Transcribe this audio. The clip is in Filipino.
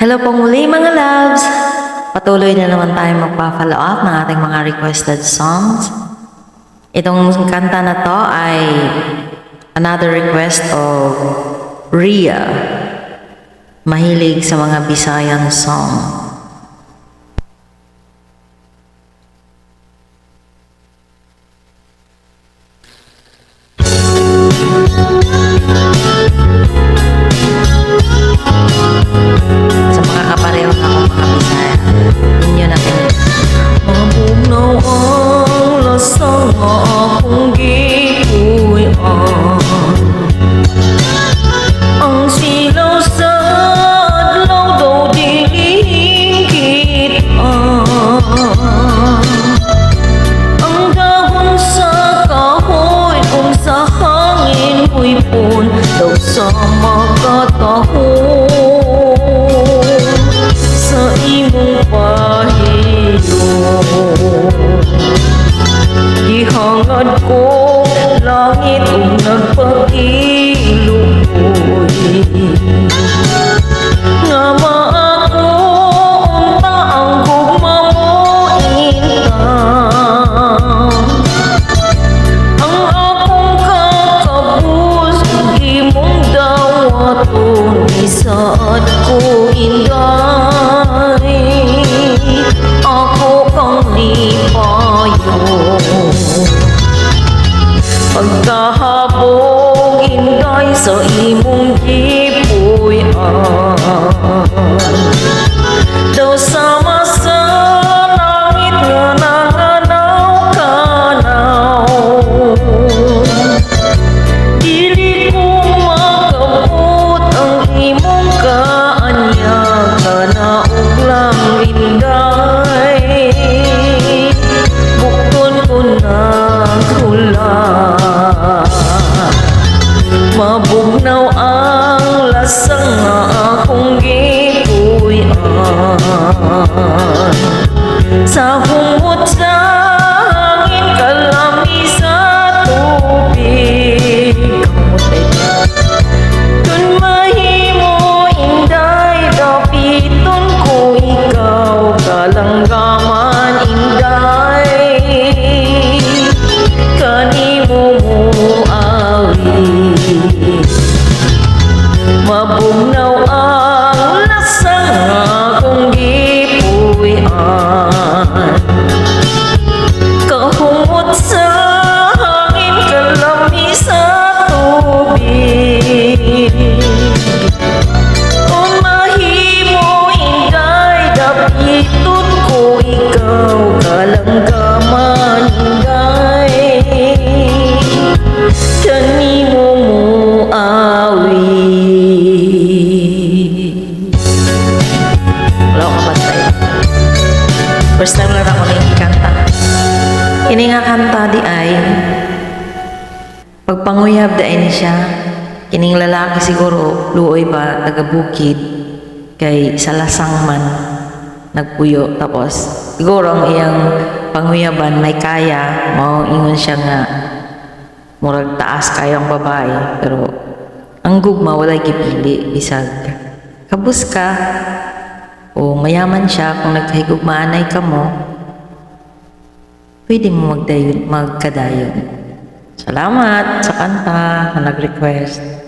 Hello po muli mga loves! Patuloy na naman tayo magpa-follow up ng ating mga requested songs. Itong kanta na to ay another request of Rhea. Mahilig sa mga Bisayan song. Sa makatahon sa imong pahilom, gihangad ko langit ug nagpakiluoy nga maako unta ang gugma mo intang. Ang akong kakabus imong dawaton isaad ko inday, ako kang lipayo pagkahabog inday sa imong gipuy-an. Daw sama sa langit nga nanganaw-kanaw, dili ko makabot ang imong kaanyakan na uglang inday, bukton ko ng hula. Mabugnaw ang lasang nga akong gipuy-an sa humot sa hangin kalami sa tubig. Kun mahimo inday dapiton ko ikaw kalanggaman inday, kanimo mo awi. Mabugnaw ang lasang akong gipuy-an, kahumot sa hangin kalami sa tubig. Kung mahimo inday dapiton ko ikaw kalanggaman inday, kanimo mo awi. Wala ko kapatay. First time lang ako nang ikanta. Ini nga kanta di ay pagpanguyab da ni siya. Kining lalaki siguro luoy ba taga bukid kay sa lasang man nagpuyo, tapos siguro ang iyang panguyaban may kaya mao ingon siya nga murag taas kayang babae, pero ang gugma walay gipili bisag kabus ka o mayaman siya. Kung nagkahigugmaanay ka mo, pwede mo magkadayon. Salamat sa kanta na nag-request.